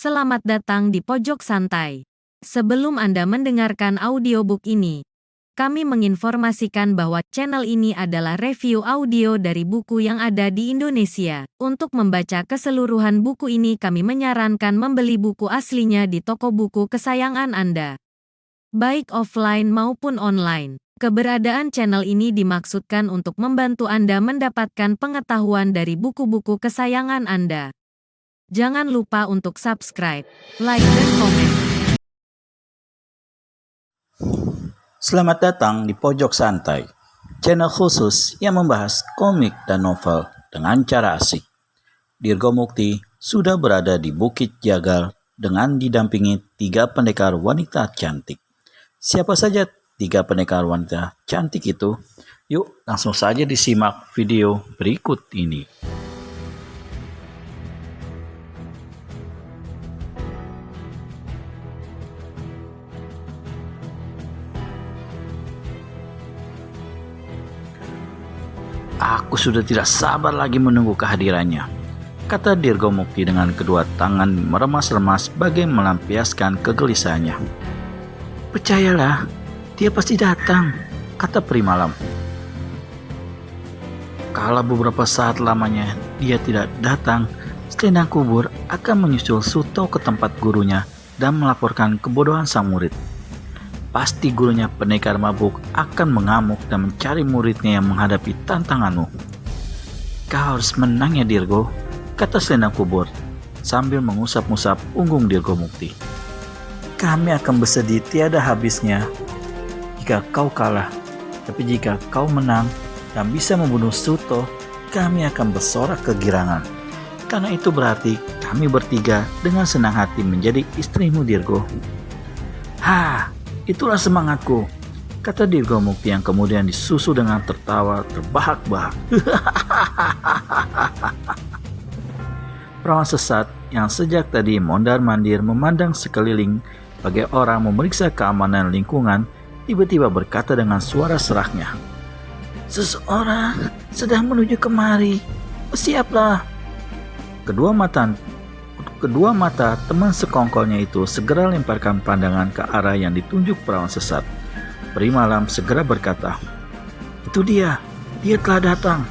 selamat datang di Pojok Santai. Sebelum Anda mendengarkan audiobook ini, kami menginformasikan bahwa channel ini adalah review audio dari buku yang ada di Indonesia. Untuk membaca keseluruhan buku ini kami menyarankan membeli buku aslinya di toko buku kesayangan Anda, baik offline maupun online. Keberadaan channel ini dimaksudkan untuk membantu Anda mendapatkan pengetahuan dari buku-buku kesayangan Anda. Jangan lupa untuk subscribe, like, dan komen. Selamat datang di Pojok Santai, channel khusus yang membahas komik dan novel dengan cara asik. Dirgo Mukti sudah berada di Bukit Jagal dengan didampingi 3 pendekar wanita cantik. Siapa saja 3 pendekar wanita cantik itu? Yuk langsung saja disimak video berikut ini. Aku sudah tidak sabar lagi menunggu kehadirannya, kata Dirgo Mukti dengan kedua tangan meremas-remas bagai melampiaskan kegelisahannya. Percayalah, dia pasti datang, kata Peri Malam. Kalau beberapa saat lamanya dia tidak datang, selendang kubur akan menyusul Suto ke tempat gurunya dan melaporkan kebodohan sang murid. Pasti gurunya pendekar mabuk akan mengamuk dan mencari muridnya yang menghadapi tantanganmu. Kau harus menang ya Dirgo, kata selendang kubur sambil mengusap-ngusap punggung Dirgo Mukti. Kami akan bersedih tiada habisnya jika kau kalah, tapi jika kau menang dan bisa membunuh Suto, kami akan bersorak kegirangan. Karena itu berarti kami bertiga dengan senang hati menjadi istrimu Dirgo. Itulah semangatku, kata Dirgo Mukti yang kemudian disusul dengan tertawa terbahak-bahak. Perawan sesat yang sejak tadi mondar-mandir memandang sekeliling bagai orang memeriksa keamanan lingkungan, tiba-tiba berkata dengan suara seraknya, "Seseorang sedang menuju kemari, bersiaplah." Kedua mata teman sekongkolnya itu segera lemparkan pandangan ke arah yang ditunjuk perawan sesat. Peri Malam segera berkata, "Itu dia telah datang."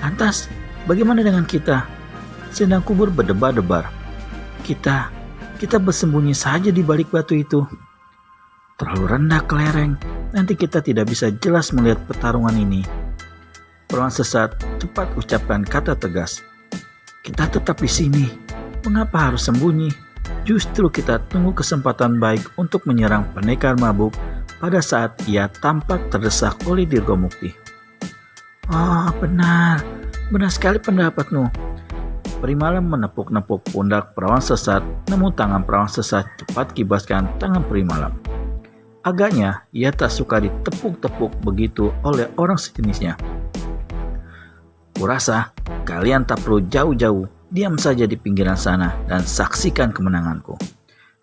"Lantas, bagaimana dengan kita?" Selendang kubur berdebar-debar. Kita bersembunyi saja di balik batu itu. Terlalu rendah kelereng, nanti kita tidak bisa jelas melihat pertarungan ini. Perawan sesat cepat ucapkan kata tegas. "Kita tetap di sini. Mengapa harus sembunyi? Justru kita tunggu kesempatan baik untuk menyerang pendekar mabuk pada saat ia tampak terdesak oleh Dirgo Mukti." "Oh, benar sekali pendapatmu." Peri Malam menepuk-nepuk pundak perawan sesat, namun tangan perawan sesat cepat kibaskan tangan Peri Malam. Agaknya ia tak suka ditepuk-tepuk begitu oleh orang sejenisnya. "Kurasa kalian tak perlu jauh-jauh, diam saja di pinggiran sana dan saksikan kemenanganku,"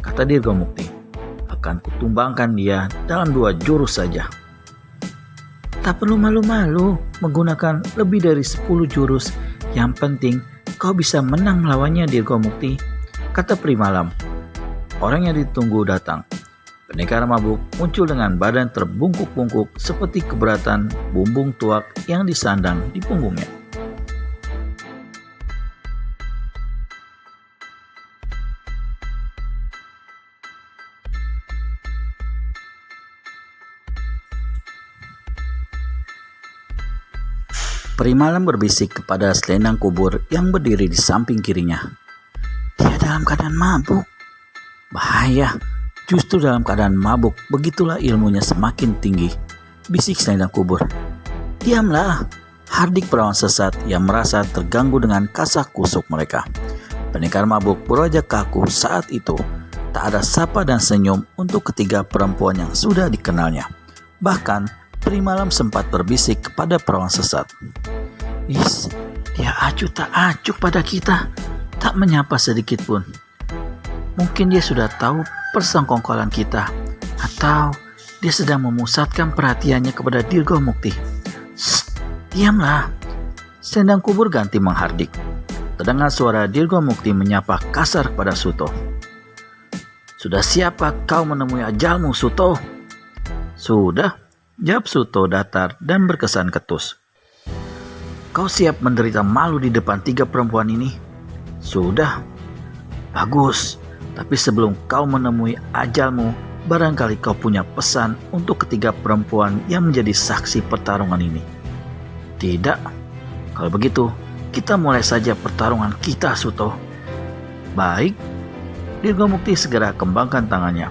kata Dirgo Mukti. "Akan kutumbangkan dia dalam 2 jurus saja." "Tak perlu malu-malu menggunakan lebih dari 10 jurus. Yang penting kau bisa menang melawannya Dirgo Mukti," kata Peri Malam. Orang yang ditunggu datang. Pendekar mabuk muncul dengan badan terbungkuk-bungkuk seperti keberatan bumbung tuak yang disandang di punggungnya. Peri Malam berbisik kepada selendang kubur yang berdiri di samping kirinya. "Dia dalam keadaan mabuk. Bahaya, justru dalam keadaan mabuk begitulah ilmunya semakin tinggi," bisik selendang kubur. "Diamlah," hardik perawan sesat yang merasa terganggu dengan kasak-kusuk mereka. Pendekar mabuk berwajah kaku saat itu. Tak ada sapa dan senyum untuk ketiga perempuan yang sudah dikenalnya. Bahkan Peri Malam sempat berbisik kepada perawan sesat. Dia acuh tak acuh pada kita, tak menyapa sedikit pun. Mungkin dia sudah tahu persengkongkolan kita, atau dia sedang memusatkan perhatiannya kepada Dirgo Mukti." "Shh, diamlah," selendang kubur ganti menghardik. terdengar suara Dirgo Mukti menyapa kasar kepada Suto. "Sudah siapkah kau menemui ajalmu, Suto?" "Sudah," jawab Suto datar dan berkesan ketus. "Kau siap menderita malu di depan 3 perempuan ini?" "Sudah." "Bagus, tapi sebelum kau menemui ajalmu, barangkali kau punya pesan untuk ketiga perempuan yang menjadi saksi pertarungan ini." "Tidak." "Kalau begitu, kita mulai saja pertarungan kita, Suto." "Baik." Dirgo Mukti segera kembangkan tangannya.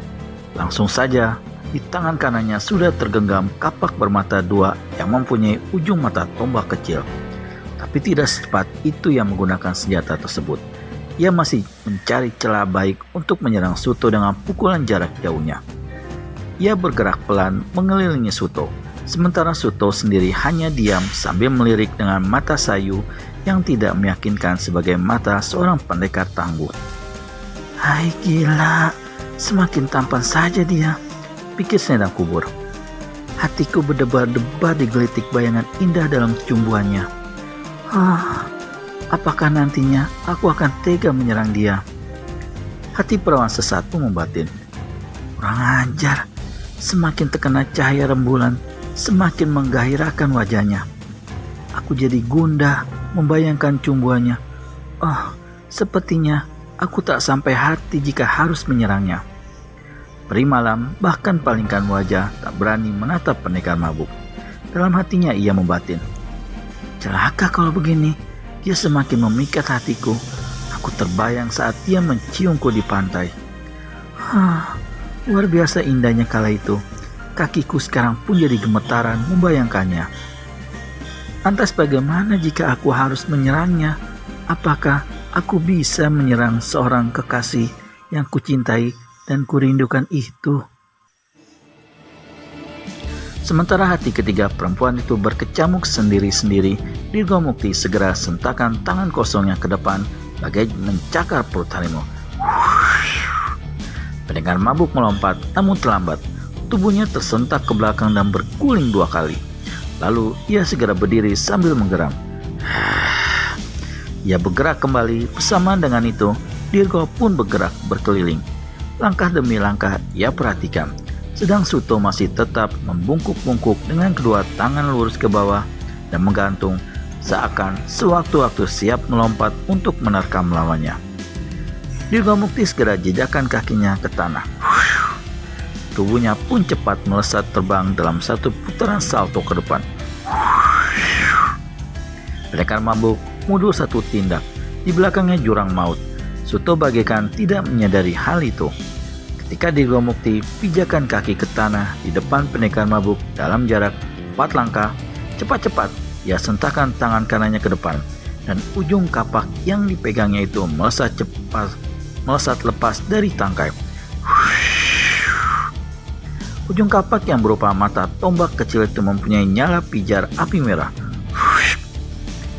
Langsung saja, di tangan kanannya sudah tergenggam kapak bermata 2 yang mempunyai ujung mata tombak kecil. Tapi tidak secepat itu yang menggunakan senjata tersebut. Ia masih mencari celah baik untuk menyerang Suto dengan pukulan jarak jauhnya. Ia bergerak pelan mengelilingi Suto, sementara Suto sendiri hanya diam sambil melirik dengan mata sayu yang tidak meyakinkan sebagai mata seorang pendekar tangguh. "Hai gila, semakin tampan saja dia," pikir selendang kubur. Hatiku berdebar-debar digelitik bayangan indah dalam cumbuannya. Apakah nantinya aku akan tega menyerang dia? Hati perawan sesat pun membatin. Kurang ajar, semakin terkena cahaya rembulan, semakin menggairahkan wajahnya. Aku jadi gundah membayangkan cumbuannya. Sepertinya aku tak sampai hati jika harus menyerangnya. Peri malam bahkan palingkan wajah, tak berani menatap pendekar mabuk. Dalam hatinya ia membatin, celaka kalau begini, dia semakin memikat hatiku. Aku terbayang saat dia menciumku di pantai. Luar biasa indahnya kala itu. Kakiku sekarang pun jadi gemetaran membayangkannya. Lantas bagaimana jika aku harus menyerangnya? Apakah aku bisa menyerang seorang kekasih yang kucintai dan kurindukan itu? Sementara hati ketiga perempuan itu berkecamuk sendiri-sendiri, Dirgo Mukti segera sentakkan tangan kosongnya ke depan bagai mencakar perut harimau. Pendekar mabuk melompat, namun terlambat. Tubuhnya tersentak ke belakang dan berguling 2 kali. Lalu ia segera berdiri sambil menggeram. Ia bergerak kembali. Bersamaan dengan itu, Dirgo pun bergerak berkeliling. Langkah demi langkah ia perhatikan. Sedang Suto masih tetap membungkuk-bungkuk dengan kedua tangan lurus ke bawah dan menggantung, seakan sewaktu-waktu siap melompat untuk menerkam lawannya. Dirgo Mukti segera jejakkan kakinya ke tanah. Tubuhnya pun cepat melesat terbang dalam satu putaran salto ke depan. Pendekar mabuk mundur satu tindak. Di belakangnya jurang maut. Suto bagaikan tidak menyadari hal itu. Ketika Dirgo Mukti pijakan kaki ke tanah di depan pendekar mabuk dalam jarak 4 langkah, cepat-cepat ia sentakkan tangan kanannya ke depan dan ujung kapak yang dipegangnya itu melesat lepas dari tangkai. Ujung kapak yang berupa mata tombak kecil itu mempunyai nyala pijar api merah.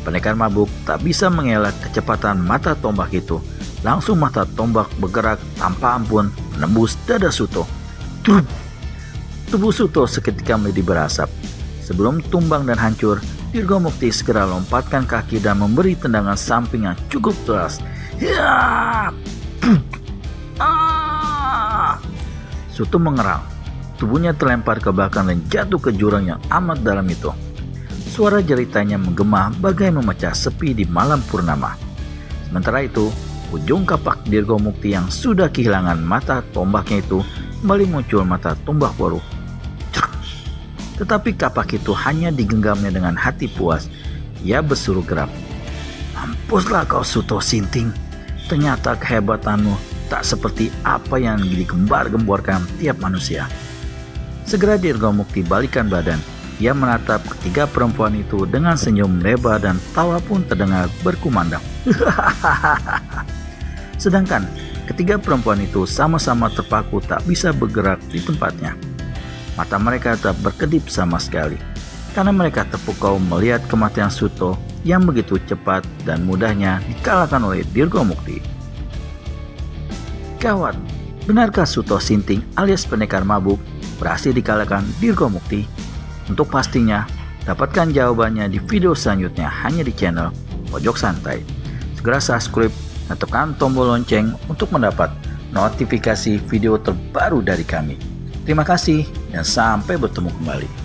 Pendekar mabuk tak bisa mengelak kecepatan mata tombak itu. Langsung mata tombak bergerak tanpa ampun menembus dada Suto. Tubuh Suto seketika menjadi berasap. Sebelum tumbang dan hancur, Dirgo Mukti segera lompatkan kaki dan memberi tendangan samping yang cukup keras. Suto mengerang. Tubuhnya terlempar ke belakang dan jatuh ke jurang yang amat dalam itu. Suara jeritanya menggema bagai memecah sepi di malam purnama. Sementara itu, ujung kapak Dirgo Mukti yang sudah kehilangan mata tombaknya itu kembali muncul mata tombak baru. Tetapi kapak itu hanya digenggamnya dengan hati puas. Ia berseru geram, "Mampuslah kau Suto Sinting. Ternyata kehebatanmu tak seperti apa yang digembar-gemborkan tiap manusia." Segera Dirgo Mukti balikan badan. Ia menatap ketiga perempuan itu dengan senyum lebar dan tawa pun terdengar berkumandang. Sedangkan ketiga perempuan itu sama-sama terpaku tak bisa bergerak di tempatnya. Mata mereka tak berkedip sama sekali, karena mereka terpukau melihat kematian Suto yang begitu cepat dan mudahnya dikalahkan oleh Dirgo Mukti. Gawat, benarkah Suto Sinting alias pendekar mabuk berhasil dikalahkan Dirgo Mukti? Untuk pastinya, dapatkan jawabannya di video selanjutnya hanya di channel Pojok Santai. segera subscribe dan tekan tombol lonceng untuk mendapat notifikasi video terbaru dari kami. Terima kasih dan sampai bertemu kembali.